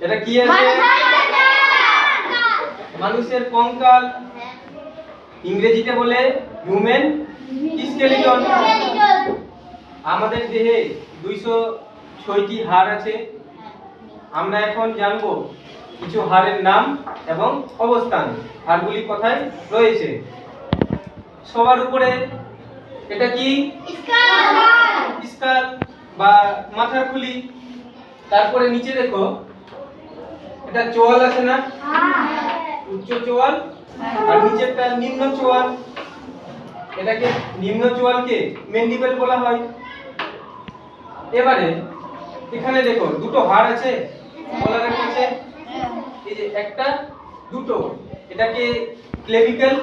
এটা কি আছে? মানুষের কঙ্কাল, ইংরেজিতে বলে হিউম্যান স্কেলিটন। আমাদের দেহে 206টি হাড় আছে। আমরা এখন জানবো কিছু হাড়ের নাম এবং অবস্থান, হাড়গুলি কোথায় রয়েছে। সবার উপরে এটা কি? স্কাল বা মাথার খুলি। তারপরে নিচে দেখো, এটা চোয়াল আছে না? উচ্চ চোয়াল আর নিচেরটা নিম্ন চোয়াল। এটাকে নিম্ন চোয়ালকে ম্যান্ডিবেল বলা হয়। এবারে এখানে দেখো দুটো হাড় আছে কলারের কাছে, এই যে একটা দুটো, এটাকে ক্লেভিকেল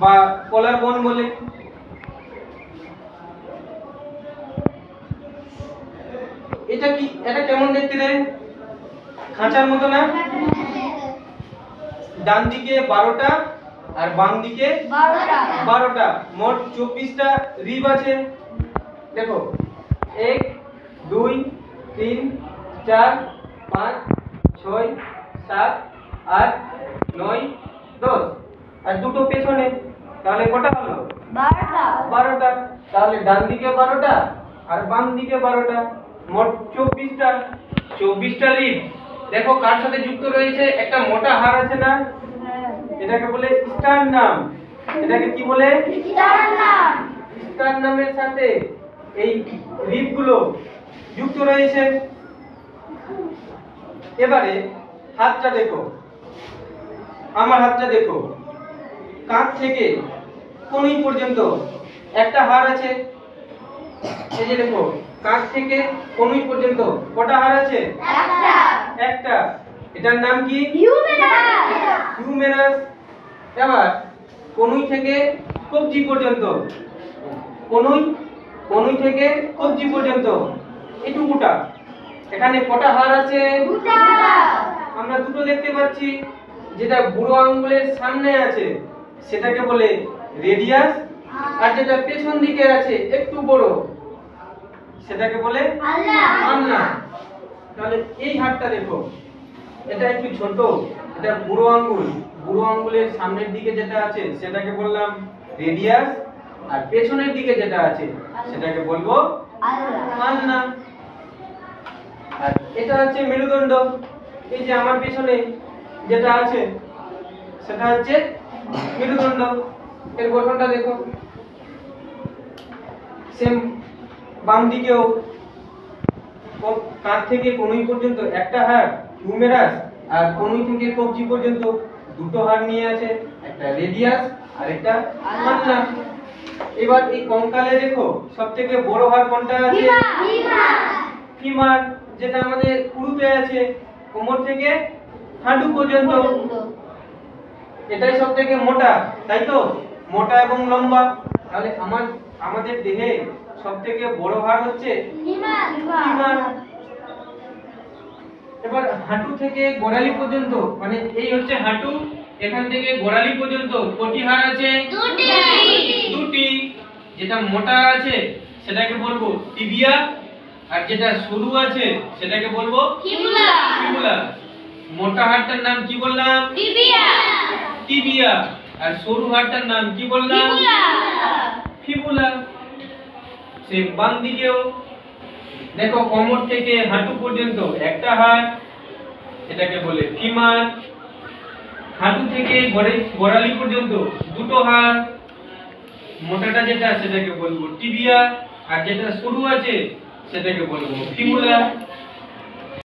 বা কলার বোন বলে। এটা কি? এটা কেমন দেখতে রে? খাঁচার মতো না? ডান দিকে 12টা আর বাম দিকে 12টা, মোট 24টা রিব আছে। দেখো 1 2 3 4 5 6 7 8 9 10 আর দুটো পেছনে, তাহলে কটা হলো? 12টা। তাহলে ডান দিকে 12টা আর বাম দিকে 12টা, মোট 24টা রিব। দেখো কার সাথে যুক্ত রয়েছে? একটা মোটা হাড় আছে না, এটাকে বলে স্টার্নাম। এটাকে কি বলে? স্টার্নাম। স্টার্নামের সাথে এই রিবগুলো যুক্ত রয়েছে। এবারে হাতটা দেখো, আমার হাতটা দেখো, কাঁধ থেকে কনুই পর্যন্ত একটা হাড় আছে। এই যে দেখো, কাঁধ থেকে কনুই পর্যন্ত কটা হাড় আছে? একটা। এটার নাম কি? হিউমেরাস। এবার কনুই থেকে কবজি পর্যন্ত, কনুই থেকে কবজি পর্যন্ত এটুকুটা, এখানে কটা হাড় আছে? আমরা দুটো দেখতে পাচ্ছি। যেটা বুড়ো আঙ্গুলের সামনে আছে সেটাকে বলে রেডিয়াস, আর যেটা পেছন দিকে আছে একটু বড় সেটাকে বলে আলনা। তাহলে এই হাড়টা দেখো, এটা একটু ছোট, এটা বুড়ো আঙ্গুলের সামনের দিকে যেটা আছে সেটাকে বললাম রেডিয়াস, আর পেছনের দিকে যেটা আছে সেটাকে বলবো আলনা। আর এটা হচ্ছে মেরুদণ্ড। এই যে আমার পেছনে যেটা আছে সেটা হচ্ছে মেরুদণ্ড। এর গঠনটা দেখো, সেম বাম দিকেও কাঁধ থেকে কনুই পর্যন্ত একটা হাড় হিউমেরাস, আর কনুই থেকে কবজি পর্যন্ত দুটো হাড় নিয়ে আছে, একটা রেডিয়াস আর একটা আলনা। এবার এই কঙ্কালে দেখো সবথেকে বড় হাড় কোনটা আছে? ফিমার, যেটা আমাদের পুরুতে আছে, কোমর থেকে হাঁটু পর্যন্ত। এটাই সবথেকে মোটা, তাই তো? মোটা এবং লম্বা। তাহলে আমাদের দেহে সবথেকে বড় হাড় হচ্ছে ফিমার। এবার হাঁটু থেকে গোড়ালি পর্যন্ত, মানে এই হচ্ছে হাঁটু, এখান থেকে গোড়ালি পর্যন্ত কটি হাড় আছে? দুটি। যেটা মোটা আছে সেটাকে বলবো টিবিয়া, আর যেটা সরু আছে সেটাকে বলবো ফিবুলা। মোটা হাড়টার নাম কি বললাম? টিবিয়া। আর সরু হাড়টার নাম কি বললাম? ফিবুলা। সে বাম দিকেও দেখো, কোমর থেকে হাঁটু পর্যন্ত একটা হাড়, এটাকে বলে ফিমার। হাঁটু থেকে গোড়ালি পর্যন্ত দুটো হাড়, মোটাটা যেটা সেটাকে বলবো টিবিয়া, আর যেটা সরু আছে সেটাকে বলবো ফিবুলা।